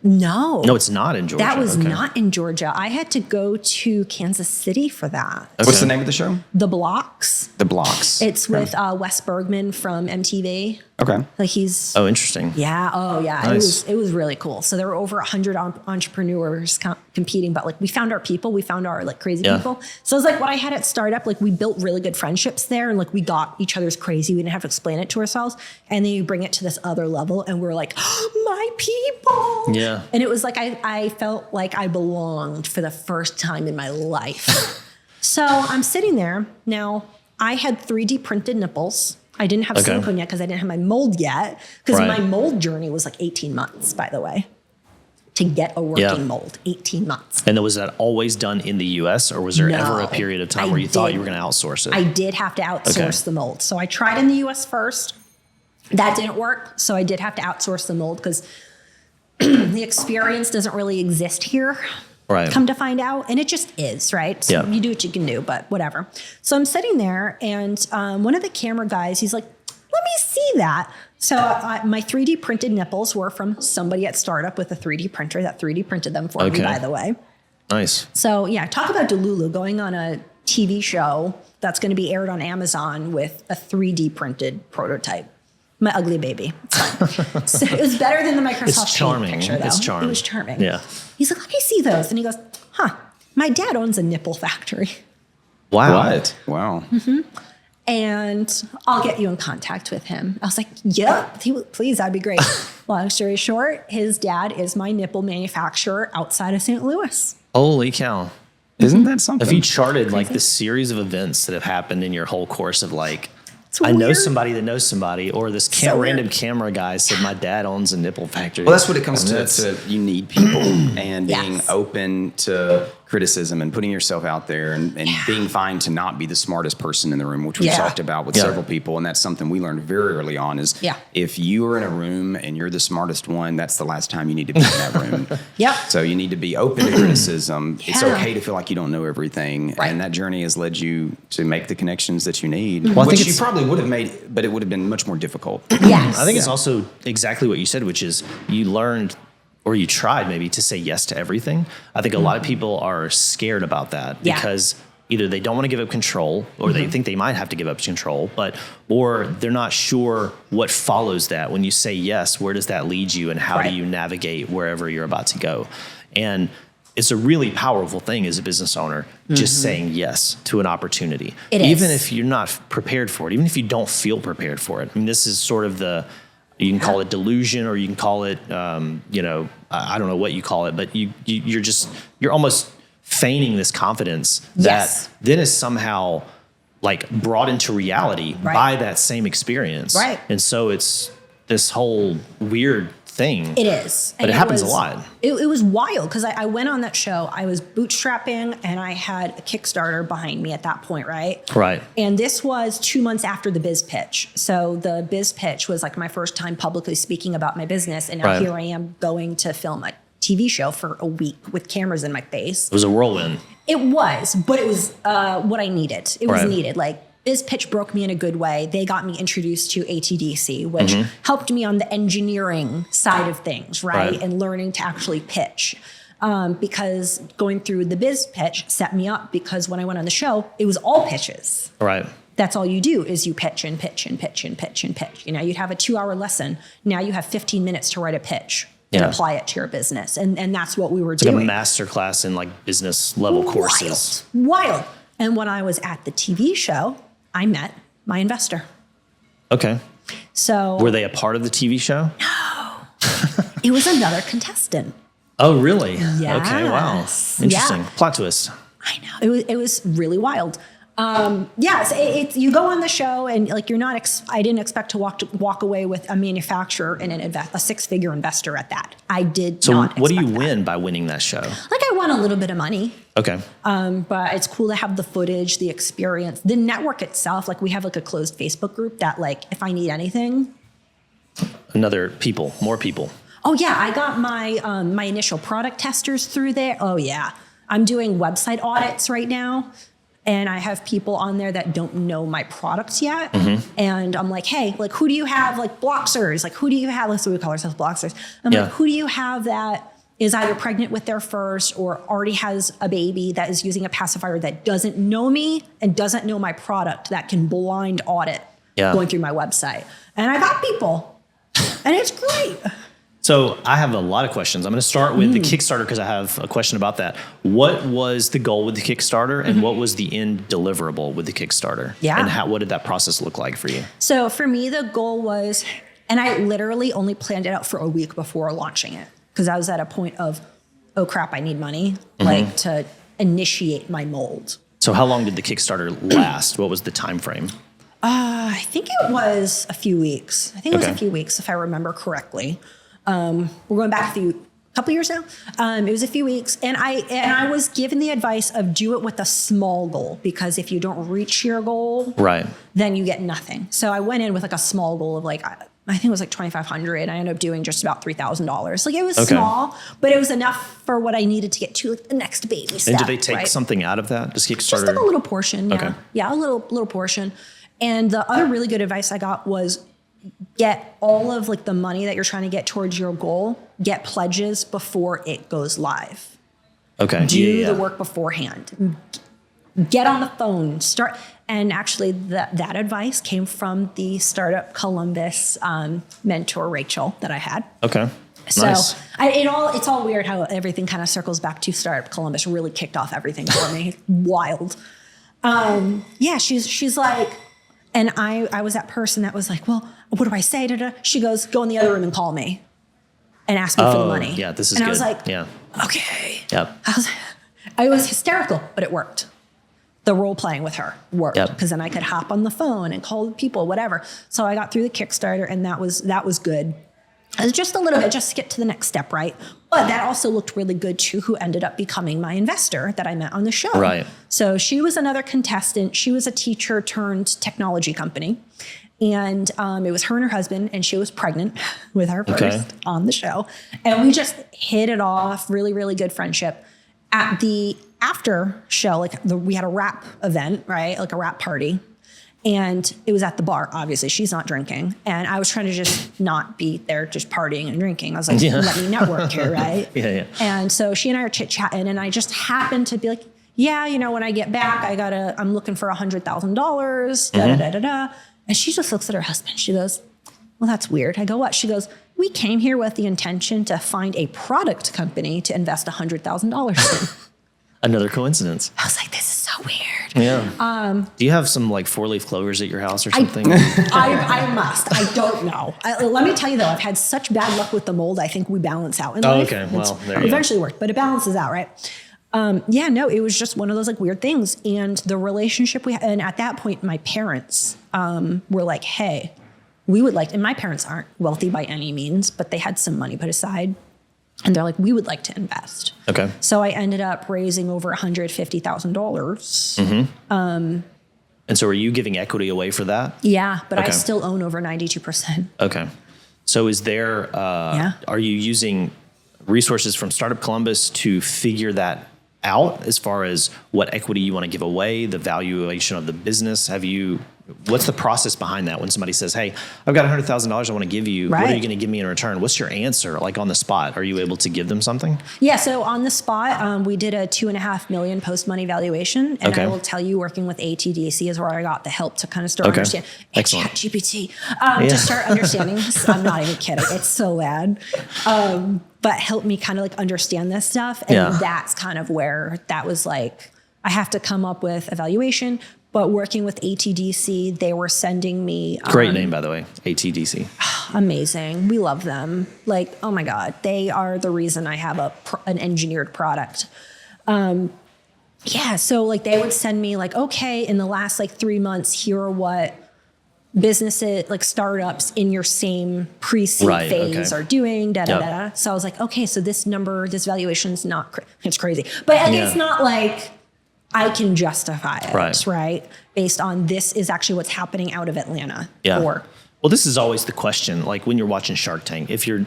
No. No, it's not in Georgia. That was not in Georgia. I had to go to Kansas City for that. Okay. What's the name of the show? The Blocks. The Blocks. It's with Wes Bergman from MTV. Okay. Like he's... Oh, interesting. Yeah. Oh, yeah. Nice. It was really cool. So there were over 100 entrepreneurs competing, but like we found our people. We found our like crazy people. So it was like what I had at startup, like we built really good friendships there and like we got each other's crazy. We didn't have to explain it to ourselves. And then you bring it to this other level and we're like, oh, my people. Yeah. And it was like I felt like I belonged for the first time in my life. So I'm sitting there. Now, I had 3D printed nipples. I didn't have silicone yet because I didn't have my mold yet. Because my mold journey was like 18 months, by the way, to get a working mold. 18 months. And was that always done in the U.S. or was there ever a period of time where you thought you were going to outsource it? I did have to outsource the mold. So I tried in the U.S. first. That didn't work. So I did have to outsource the mold because the experience doesn't really exist here. Right. Come to find out. And it just is, right? So you do what you can do, but whatever. So I'm sitting there and one of the camera guys, he's like, let me see that. So my 3D printed nipples were from somebody at startup with a 3D printer that 3D printed them for me, by the way. Nice. So yeah, talk about Delulu going on a TV show that's going to be aired on Amazon with a 3D printed prototype. My ugly baby. It's fine. So it was better than the Microsoft Paint picture, though. It's charming. It was charming. Yeah. He's like, let me see those. And he goes, my dad owns a nipple factory. Wow. What? Wow. And I'll get you in contact with him. I was like, yeah, please, that'd be great. Long story short, his dad is my nipple manufacturer outside of St. Louis. Holy cow. Isn't that something? If you charted like the series of events that have happened in your whole course of like, I know somebody that knows somebody, or this random camera guy said my dad owns a nipple factory. Well, that's what it comes to. You need people and being open to criticism and putting yourself out there and being fine to not be the smartest person in the room, which we've talked about with several people. And that's something we learned very early on is if you are in a room and you're the smartest one, that's the last time you need to be in that room. So you need to be open to criticism. It's okay to feel like you don't know everything. And that journey has led you to make the connections that you need, which you probably would have made, but it would have been much more difficult. Yes. I think it's also exactly what you said, which is you learned or you tried maybe to say yes to everything. I think a lot of people are scared about that because either they don't want to give up control or they think they might have to give up control, or they're not sure what follows that. When you say yes, where does that lead you and how do you navigate wherever you're about to go? And it's a really powerful thing as a business owner, just saying yes to an opportunity. Even if you're not prepared for it, even if you don't feel prepared for it. I mean, this is sort of you can call it delusion or you can call it, I don't know what you call it, but you're almost feigning this confidence that then is somehow like brought into reality by that same experience. Right. And so it's this whole weird thing. It is. But it happens a lot. It was wild because I went on that show. I was bootstrapping and I had a Kickstarter behind me at that point, right? Right. And this was 2 months after the biz pitch. So the biz pitch was like my first time publicly speaking about my business. And now here I am going to film a TV show for a week with cameras in my face. It was a whirlwind. It was, but it was what I needed. It was needed. Like, Biz pitch broke me in a good way. They got me introduced to ATDC, which helped me on the engineering side of things, right? And learning to actually pitch. Because going through the biz pitch set me up because when I went on the show, it was all pitches. Right. That's all you do is you pitch and pitch and pitch and pitch and pitch. You know, you'd have a 2-hour lesson. Now you have 15 minutes to write a pitch and apply it to your business. And that's what we were doing. Like a master class in like business level courses. Wild. And when I was at the TV show, I met my investor. Okay. So were they a part of the TV show? No. It was another contestant. Oh, really? Yes. Okay, wow. Interesting. Plot twist. I know. It was really wild. It's you go on the show and like you're not. I didn't expect to walk away with a manufacturer and a 6-figure investor at that. I did not. So what do you expect win by winning that show? Like I want a little bit of money. Okay. But it's cool to have the footage, the experience, the network itself. Like we have like a closed Facebook group that like, if I need anything. More people. Oh yeah. I got my, my initial product testers through there. Oh yeah. I'm doing website audits right now. And I have people on there that don't know my products yet. And I'm like, hey, like, who do you have? Like Bloxers, like, who do you have? Let's we call ourselves Bloxers. I'm like, who do you have that is either pregnant with their first or already has a baby that is using a pacifier that doesn't know me and doesn't know my product that can blind audit going through my website. And I got people and it's great. So I have a lot of questions. I'm going to start with the Kickstarter because I have a question about that. What was the goal with the Kickstarter and what was the end deliverable with the Kickstarter? Yeah. And what did that process look like for you? So for me, the goal was, and I literally only planned it out for a week before launching it because I was at a point of, oh crap, I need money, like to initiate my mold. So how long did the Kickstarter last? What was the time frame? I think it was a few weeks. I think it was a few weeks if I remember correctly. We're going back a couple years now. It was a few weeks and I was given the advice of do it with a small goal because if you don't reach your goal, then you get nothing. So I went in with like a small goal of like, I think it was like $2,500. I ended up doing just about $3,000. Like it was small, but it was enough for what I needed to get to like the next baby step. And do they take something out of that? Does Kickstarter? Just like a little portion. Yeah. Okay. Yeah. A little portion. And the other really good advice I got was get all of like the money that you're trying to get towards your goal, get pledges before it goes live. Okay. Do the work beforehand. Get on the phone, start. And actually that advice came from the Startup Columbus mentor, Rachel, that I had. Okay. So nice. It's all weird how everything kind of circles back to Startup Columbus, really kicked off everything for me. Wild. Yeah, she's like, and I was that person that was like, well, what do I say? She goes, go in the other room and call me and ask me for the money. Yeah, this is and good. I was like, yeah. Okay. Yep. I was hysterical, but it worked. The role playing with her worked because then I could hop on the phone and call people, whatever. So I got through the Kickstarter and that was good. It was just a little bit just to get to the next step, right? But that also looked really good to who ended up becoming my investor that I met on the show. Right. So she was another contestant. She was a teacher turned technology company. And it was her and her husband, and she was pregnant with her first on the show. And we just hit it off, really, really good friendship. At the after show, we had a rap event, right? Like a rap party. And it was at the bar, obviously. She's not drinking. And I was trying to just not be there just partying and drinking. I was like, let me network here, right? Yeah. And so she and I are chit-chatting, and I just happened to be like, yeah, when I get back, I'm looking for $100,000, da-da-da-da-da. And she just looks at her husband. She goes, well, that's weird. I go, what? She goes, we came here with the intention to find a product company to invest $100,000 in. Another coincidence. I was like, this is so weird. Yeah. Do you have some like 4-leaf clovers at your house or something? I must. I don't know. Let me tell you though, I've had such bad luck with the mold. I think we balance out in life. Okay. Well, there you eventually worked, but it balances out, right? It was just one of those like weird things. And the relationship and at that point, my parents were like, hey, we would like, and my parents aren't wealthy by any means, but they had some money put aside. And they're like, we would like to invest. Okay. So I ended up raising over $150,000. And so are you giving equity away for that? Yeah, but I still own over 92%. Okay. So is there, are you using resources from Startup Columbus to figure that out as far as what equity you want to give away, the valuation of the business? What's the process behind that when somebody says, hey, I've got $100,000 I want to give you. Right. What are you going to give me in return? What's your answer? Like on the spot, are you able to give them something? Yeah. So on the spot, we did a $2.5 million post-money valuation. And I will tell you, working with ATDC is where I got the help to kind of start understanding. Excellent. GPT. To start understanding this. I'm not even kidding. It's so bad. But help me kind of like understand this stuff. And that's kind of where that was like, I have to come up with evaluation. But working with ATDC, they were sending me... Great name, by the way, ATDC. Amazing. We love them. Like, oh my God, they are the reason I have an engineered product. So like they would send me like, okay, in the last like 3 months, here are what businesses, like startups in your same pre-seed phase are doing, So I was like, okay, so this valuation's not, it's crazy. But it's not like I can justify it, right? Based on this is actually what's happening out of Atlanta. Well, this is always the question, like when you're watching Shark Tank, if you're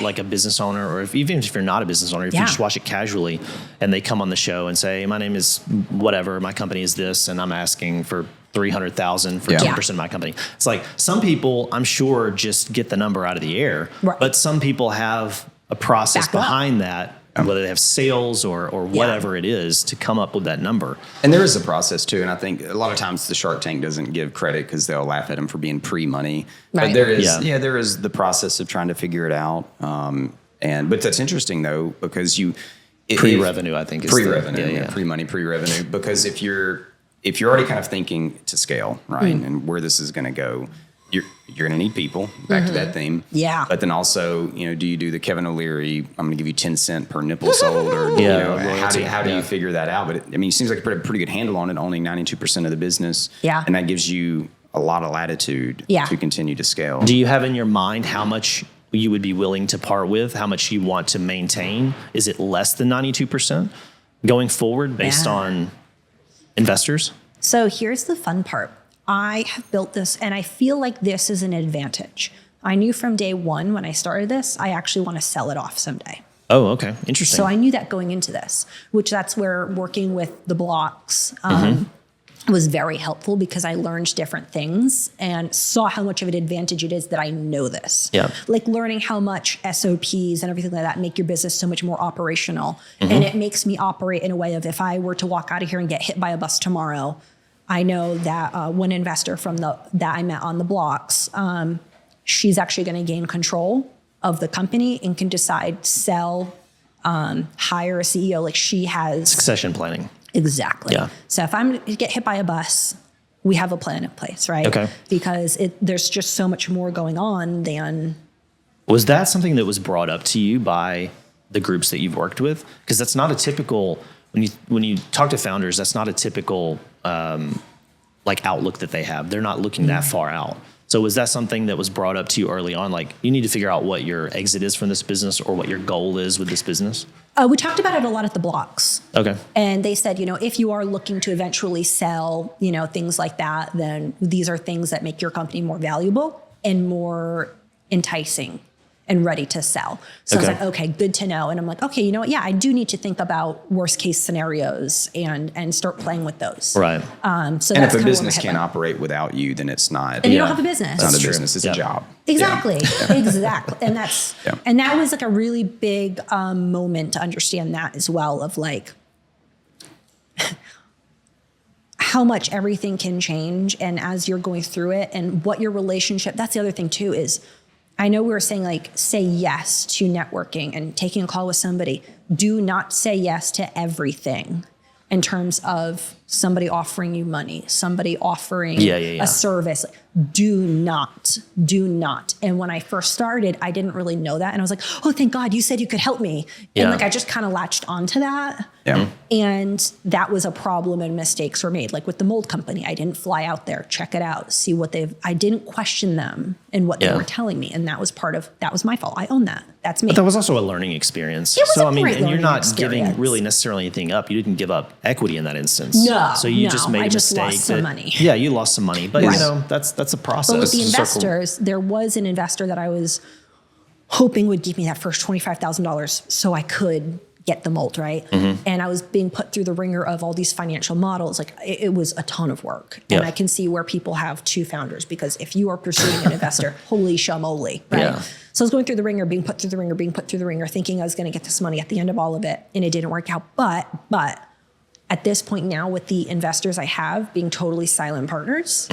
like a business owner, or even if you're not a business owner, if you just watch it casually and they come on the show and say, my name is whatever, my company is this, and I'm asking for $300,000 for 10% of my company. It's like some people, I'm sure, just get the number out of the air, but some people have a process behind that, whether they have sales or whatever it is to come up with that number. And there is a process too. And I think a lot of times the Shark Tank doesn't give credit because they'll laugh at them for being pre-money. Right. But there is the process of trying to figure it out. But that's interesting though, because pre-revenue, I think is pre-revenue, pre-money, pre-revenue. Because if you're already kind of thinking to scale, right, and where this is going to go, you're going to need people, back to that theme. Yeah. But then also, do you do the Kevin O'Leary, I'm going to give you 10 cents per nipple sold, or how do you figure that out? But it seems like you put a pretty good handle on it, owning 92% of the business. Yeah. And that gives you a lot of latitude to continue to scale. Do you have in your mind how much you would be willing to part with, how much you want to maintain? Is it less than 92% going forward based on investors? So here's the fun part. I have built this, and I feel like this is an advantage. I knew from day one when I started this, I actually want to sell it off someday. Oh, okay. Interesting. So I knew that going into this, that's where working with the blocks was very helpful, because I learned different things and saw how much of an advantage it is that I know this. Yeah. Like learning how much SOPs and everything like that make your business so much more operational. And it makes me operate in a way of, if I were to walk out of here and get hit by a bus tomorrow, I know that one investor that I met on the blocks, she's actually going to gain control of the company and can decide, sell, hire a CEO. Like she has succession planning. Exactly. Yeah. So if I'm to get hit by a bus, we have a plan in place, right? Okay. Because there's just so much more going on than. Was that something that was brought up to you by the groups that you've worked with? Because that's not a typical, when you talk to founders, that's not a typical outlook that they have. They're not looking that far out. So was that something that was brought up to you early on? Like, you need to figure out what your exit is from this business, or what your goal is with this business? We talked about it a lot at the blocks. Okay. And they said, if you are looking to eventually sell, things like that, then these are things that make your company more valuable and more enticing and ready to sell. So I was like, okay, good to know. And I'm like, okay, you know what? Yeah, I do need to think about worst case scenarios and start playing with those. Right. So and if a business can't operate without you, then it's not. And you don't have a business. It's not a business. It's a job. Exactly. Yeah. Exactly. And and that was like a really big moment to understand that as well, of like how much everything can change. And as you're going through it, and what your relationship, that's the other thing too, is I know we were saying, like, say yes to networking and taking a call with somebody. Do not say yes to everything in terms of somebody offering you money, somebody offering a service. Do not. And when I first started, I didn't really know that. And I was like, oh, thank God you said you could help me. And I just kind of latched onto that. Yeah. And that was a problem, and mistakes were made. Like with the mold company, I didn't fly out there, check it out, see what I didn't question them and what they were telling me. And that was my fault. I own that. That's me. But that was also a learning experience. It was a great and you're not experience. Giving really necessarily anything up. You didn't give up equity in that instance. No. So you just made a mistake. Lost some money. Yeah, you lost some money. But that's a process. But with the investors, there was an investor that I was hoping would give me that first $25,000 so I could get the mold, right? And I was being put through the ringer of all these financial models. Like it was a ton of work. And I can see where people have two founders, because if you are pursuing an investor, holy shamoly, right? Yeah. So I was going through the ringer, being put through the ringer, thinking I was going to get this money at the end of all of it. And it didn't work out. But at this point now, with the investors I have being totally silent partners,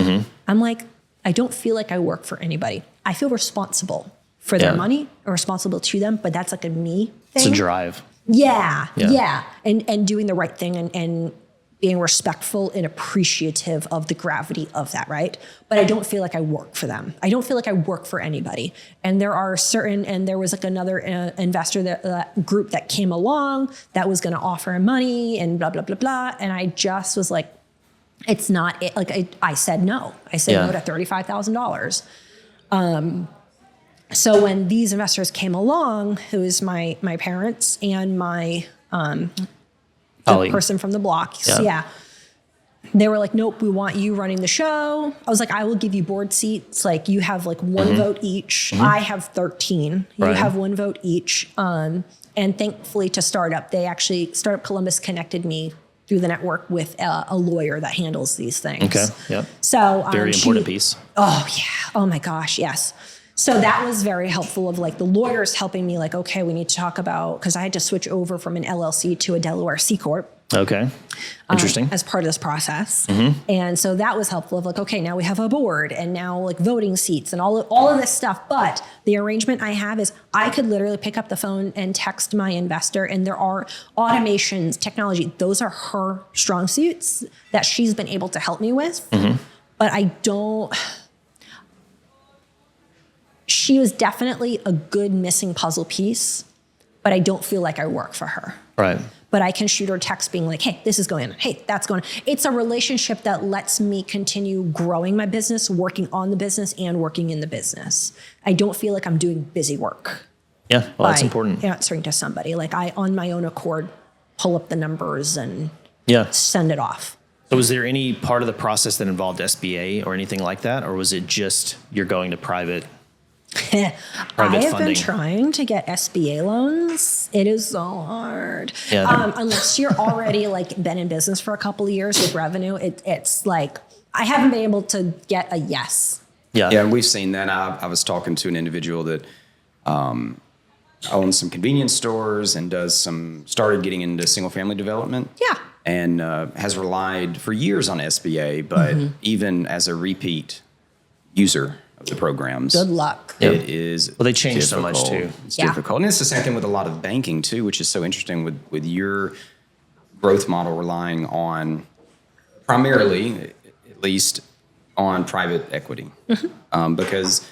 I'm like, I don't feel like I work for anybody. I feel responsible for their money, or responsible to them, but that's like a me thing. It's a drive. Yeah. And doing the right thing and being respectful and appreciative of the gravity of that, right? But I don't feel like I work for them. I don't feel like I work for anybody. And there was like another investor group that came along that was going to offer money and blah, blah, blah, blah. And I just was like, it's not it. Like I said no. I said no to $35,000. So when these investors came along, it was my parents and my the person from the block. Yeah. They were like, nope, we want you running the show. I was like, I will give you board seats. Like you have like one vote each. I have 13. You have one vote each. And thankfully to Startup, Startup Columbus connected me through the network with a lawyer that handles these things. Okay. Yep. So very important piece. Oh yeah. Oh my gosh. Yes. So that was very helpful of like the lawyers helping me like, okay, we need to talk about, because I had to switch over from an LLC to a Delaware C Corp. Okay. Interesting. As part of this process. And so that was helpful of like, okay, now we have a board and now like voting seats and all of this stuff. But the arrangement I have is I could literally pick up the phone and text my investor, and there are automations, technology. Those are her strong suits that she's been able to help me with. But she was definitely a good missing puzzle piece, but I don't feel like I work for her. Right. But I can shoot her text being like, hey, this is going on. Hey, that's going on. It's a relationship that lets me continue growing my business, working on the business and working in the business. I don't feel like I'm doing busy work. Yeah, well, that's important. Answering to somebody. Like I, on my own accord, pull up the numbers and send it off. So was there any part of the process that involved SBA or anything like that? Or was it just you're going to private I have funding? been trying to get SBA loans. It is so hard. Yeah, unless you're already like been in business for a couple of years with revenue, it's like I haven't been able to get a yes. Yeah, and we've seen that. I was talking to an individual that owns some convenience stores and started getting into single family development. Yeah. And has relied for years on SBA, but even as a repeat user of the programs. Good luck. It is. Well, they changed so much too. It's difficult. And it's the same thing with a lot of banking too, which is so interesting with your growth model relying on primarily, at least, on private equity. Because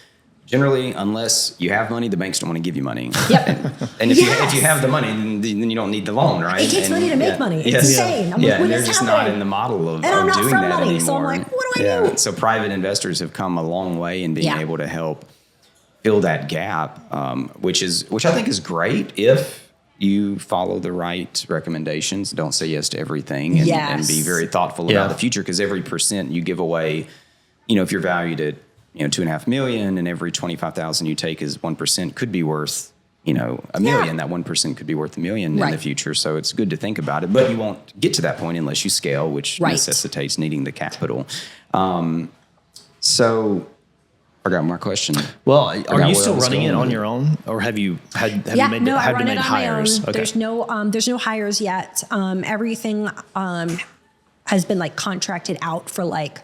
generally, unless you have money, the banks don't want to give you money. Yep. And if you have the money, then you don't need the loan, right? It takes money to make money. It's insane. I'm like, and they're just not in the model of I'm not doing from that money, anymore. so I'm like, what do I do? So private investors have come a long way in being able to help fill that gap, which I think is great if you follow the right recommendations. Don't say yes to everything, and be very thoughtful about the future, because every % you give away, if you're valued at $2.5 million, and every 25,000 you take is 1%, could be worth $1 million. That 1% could be worth $1 million in the future. So it's good to think about it, but you won't get to that point unless you scale, which necessitates needing the capital. So I got my question. Well, are you still running it on your own, or have you made hires? Okay. There's no hires yet. Everything has been like contracted out for like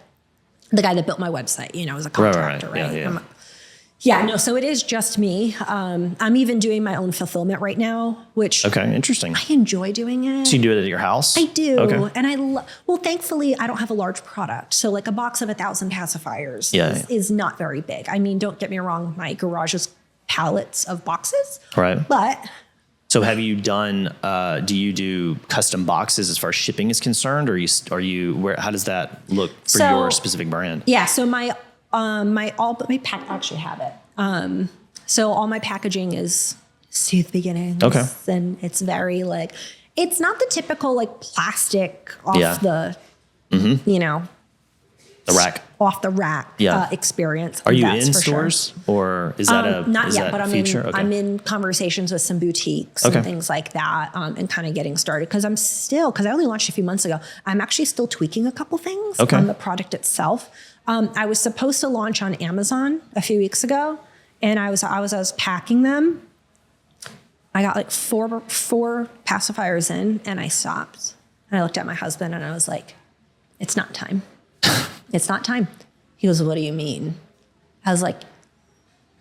the guy that built my website, as a contractor, right? So it is just me. I'm even doing my own fulfillment right now, which interesting. I enjoy doing it. So you do it at your house? I do. Okay. And thankfully I don't have a large product. So like a box of 1,000 pacifiers is not very big. I mean, don't get me wrong. My garage is pallets of boxes. Right. But so have you done, do you do custom boxes as far as shipping is concerned, or how does that look for your specific brand? Yeah. So I actually have it. So all my packaging is Soothe Beginnings. Okay. And it's very like, it's not the typical like plastic off the, the rack. Off the rack experience. Are you in stores or is that not yet, but future? I'm in conversations with some boutiques and things like that, and kind of getting started because I only launched a few months ago. I'm actually still tweaking a couple things on the product itself. I was supposed to launch on Amazon a few weeks ago, and I was packing them. I got like four pacifiers in, and I stopped. And I looked at my husband, and I was like, "It's not time. It's not time." He goes, "What do you mean?" I was like,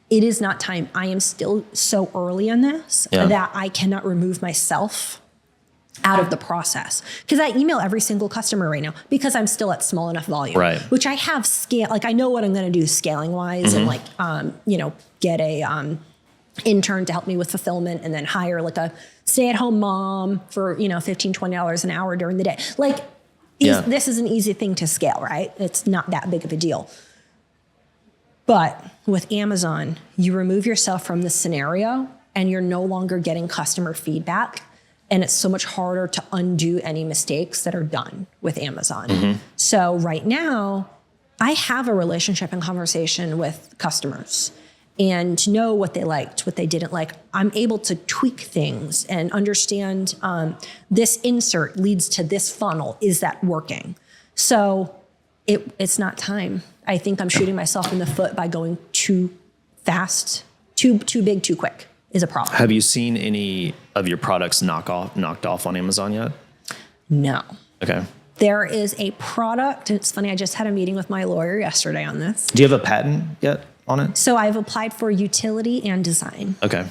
"It is not time. I am still so early in this that I cannot remove myself out of the process." Because I email every single customer right now because I'm still at small enough volume, which I have scale. Like I know what I'm going to do scaling wise, and like get a intern to help me with fulfillment, and then hire like a stay at home mom for $15-20 an hour during the day. Like This is an easy thing to scale, right? It's not that big of a deal. But with Amazon, you remove yourself from the scenario and you're no longer getting customer feedback. And it's so much harder to undo any mistakes that are done with Amazon. So right now, I have a relationship and conversation with customers and know what they liked, what they didn't like. I'm able to tweak things and understand this insert leads to this funnel. Is that working? So it's not time. I think I'm shooting myself in the foot by going too fast, too big, too quick is a problem. Have you seen any of your products knocked off on Amazon yet? No. Okay. There is a product. It's funny. I just had a meeting with my lawyer yesterday on this. Do you have a patent yet on it? So I've applied for utility and design. Okay.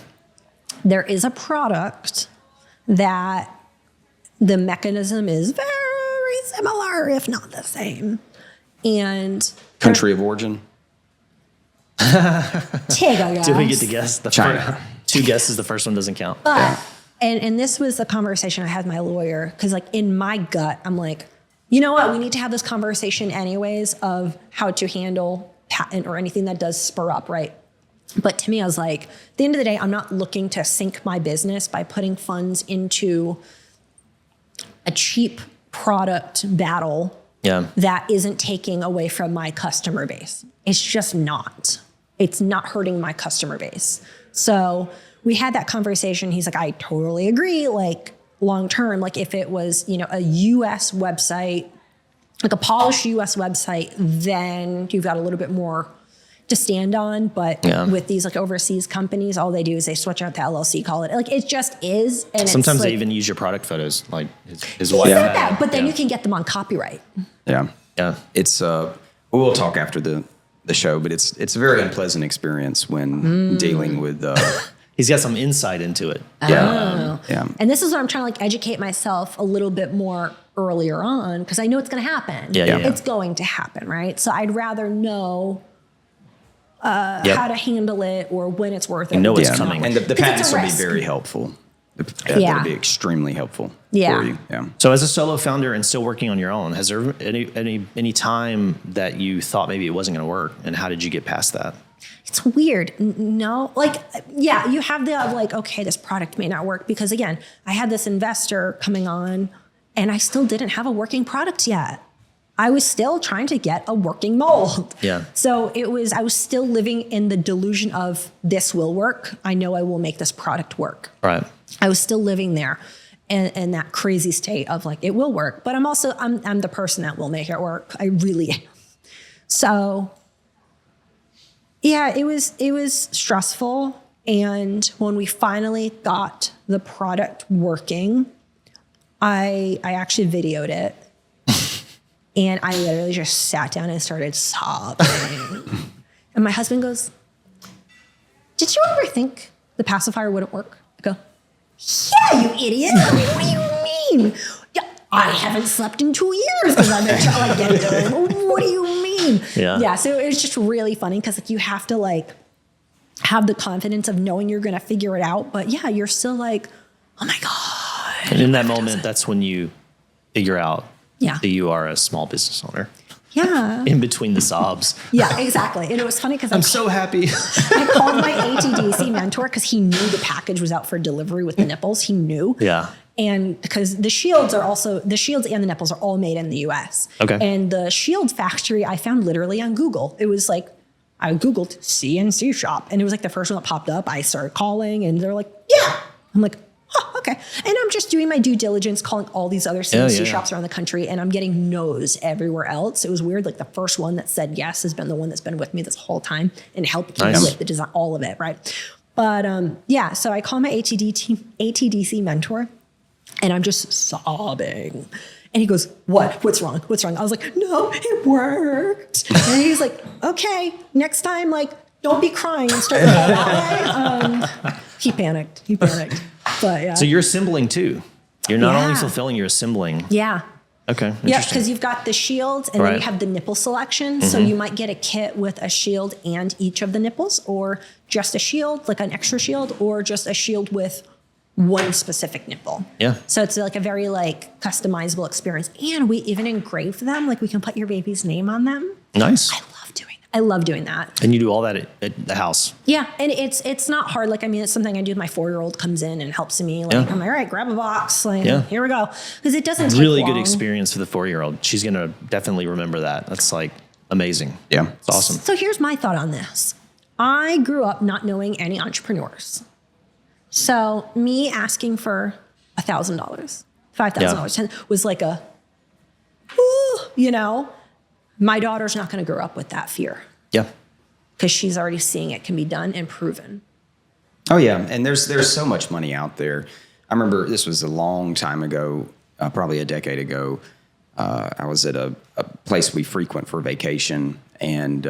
There is a product that the mechanism is very similar, if not the same. And Country of origin? take a guess. Do we get to guess? China. Two guesses, the first one doesn't count. But, and this was the conversation I had with my lawyer, because like in my gut, I'm like, you know what? We need to have this conversation anyways of how to handle patent or anything that does spur up, right? But to me, I was like, at the end of the day, I'm not looking to sink my business by putting funds into a cheap product battle that isn't taking away from my customer base. It's just not. It's not hurting my customer base. So we had that conversation. He's like, I totally agree. Like long term, like if it was, a US website, like a polished US website, then you've got a little bit more to stand on. But with these like overseas companies, all they do is they switch out the LLC, call it like it just is. And sometimes it's they like, even use your product photos, like his he wife. said that, but then you can get them on copyright. Yeah. Yeah. It's we'll talk after the show, but it's a very unpleasant experience when dealing with He's got some insight into it. Yeah. Yeah. And this is what I'm trying to like educate myself a little bit more earlier on, because I know it's going to happen. Yeah. It's going to happen, right? So I'd rather know how to handle it or when it's worth it. And know it's coming. And the patents will be very helpful. That'll be extremely helpful for you. Yeah. So as a solo founder and still working on your own, has there any time that you thought maybe it wasn't going to work, and how did you get past that? It's weird. No, like, yeah, you have the like, okay, this product may not work, because again, I had this investor coming on and I still didn't have a working product yet. I was still trying to get a working mold. Yeah. So I was still living in the delusion of this will work. I know I will make this product work. Right. I was still living there in that crazy state of like, it will work, but I'm the person that will make it work. I really am. So yeah, it was stressful. And when we finally got the product working, I actually videoed it. And I literally just sat down and started sobbing. And my husband goes, did you ever think the pacifier wouldn't work? I go, yeah, you idiot. What do you mean? Yeah, I haven't slept in 2 years because I've been trying to get it. What do you mean? Yeah. So it was just really funny because like you have to like have the confidence of knowing you're going to figure it out. But yeah, you're still like, oh my God. And in that moment, that's when you figure out that you are a small business owner. Yeah. In between the sobs. Yeah, exactly. And it was funny because I'm so happy. I called my ATDC mentor because he knew the package was out for delivery with the nipples. He knew. Yeah. And because the shields and the nipples are all made in the US. Okay. And the shield factory I found literally on Google. It was like, I Googled CNC shop and it was like the first one that popped up. I started calling and they're like, yeah. I'm like, oh, okay. And I'm just doing my due diligence, calling all these other CNC shops around the country, and I'm getting no's everywhere else. It was weird. Like the first one that said yes has been the one that's been with me this whole time and helped me with the design, all of it, right? But yeah, so I call my ATDC mentor, and I'm just sobbing. And he goes, what? What's wrong? What's wrong? I was like, no, it worked. And he's like, okay, next time, like, don't be crying and start that way. He panicked. But yeah. So you're assembling too. You're not only fulfilling, you're assembling. Yeah. Okay. Yeah, because you've got the shields and then you have the nipple selection. Mm-hmm. So you might get a kit with a shield and each of the nipples, or just a shield, like an extra shield, or just a shield with one specific nipple. Yeah. So it's like a very like customizable experience. And we even engrave them. Like we can put your baby's name on them. Nice. I love doing that. And you do all that at the house. Yeah. And it's not hard. Like, I mean, it's something I do. My 4-year-old comes in and helps me. Like, I'm like, all right, grab a box. Like, here we go. Because it doesn't take really long. good experience for the 4-year-old. She's going to definitely remember that. That's like amazing. Yeah. It's awesome. So here's my thought on this. I grew up not knowing any entrepreneurs. So me asking for $1,000, $5,000 was like a, you know, my daughter's not going to grow up with that fear. Yeah. Because she's already seeing it can be done and proven. Oh yeah, and there's so much money out there. I remember this was a long time ago, probably a decade ago. I was at a place we frequent for vacation, and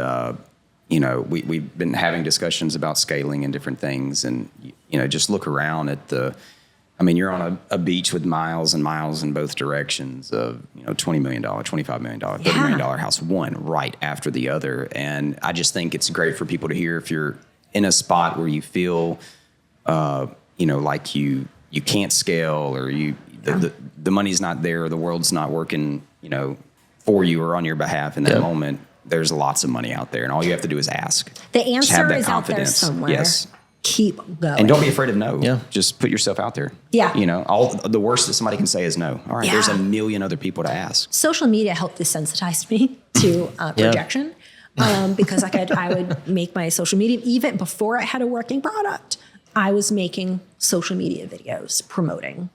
you know, we've been having discussions about scaling and different things, and you know, just look around at the. I mean, you're on a beach with miles and miles in both directions of, you know, $20 million, $25 million, $30 million house, one right after the other. And I just think it's great for people to hear if you're in a spot where you feel, you know, like you can't scale, or the money's not there, or the world's not working, you know, for you or on your behalf in that moment. There's lots of money out there, and all you have to do is ask. The answer is out there somewhere. Yes. Keep going. And don't be afraid of no. Yeah. Just put yourself out there. Yeah. You know, all the worst that somebody can say is no. All right. There's a million other people to ask. Social media helped desensitize me to projection. Because I would make my social media, even before I had a working product, I was making social media videos promoting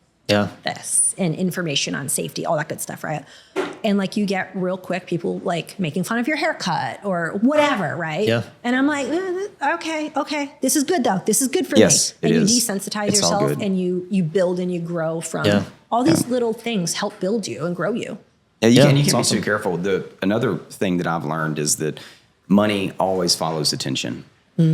this and information on safety, all that good stuff, right? And like you get real quick people like making fun of your haircut or whatever, right? Yeah. And I'm like, okay, this is good though. This is good for me. It and you is. desensitize It's all yourself good. and you build and you grow from all these little things help build you and grow you. Yeah, you can't it's be awesome. too careful. Another thing that I've learned is that money always follows attention.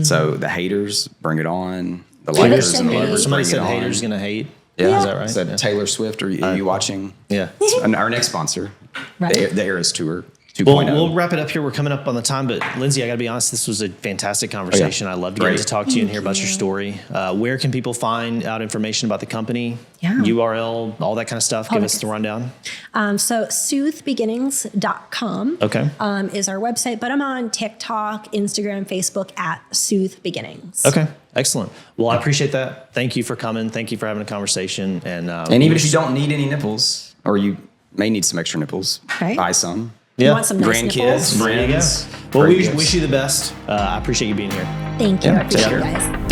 So the haters, bring it on. The likers and the lovers, Somebody bring said it on. haters going to hate. Yeah. Is that right? Said Taylor Swift. Are you watching? Yeah. Our next sponsor, Right. the Eras Tour 2.0. Well, we'll wrap it up here. We're coming up on the time, but Lindsay, I got to be honest, this was a fantastic conversation. I loved getting to talk to you and hear about your story. Where can people find out information about the company? Yeah. URL, all that kind of stuff. Give us the rundown. So soothebeginnings.com is our website, but I'm on TikTok, Instagram, Facebook at Soothe Beginnings. Okay. Excellent. Well, I appreciate that. Thank you for coming. Thank you for having a conversation. And even if you don't need any nipples, or you may need some extra nipples, Right. buy some. You want some nice Grandkids, nipples? there you go. friends. Well, we Great gifts. wish you the best. I appreciate you being here. Thank you. Yeah, I appreciate take you care. guys.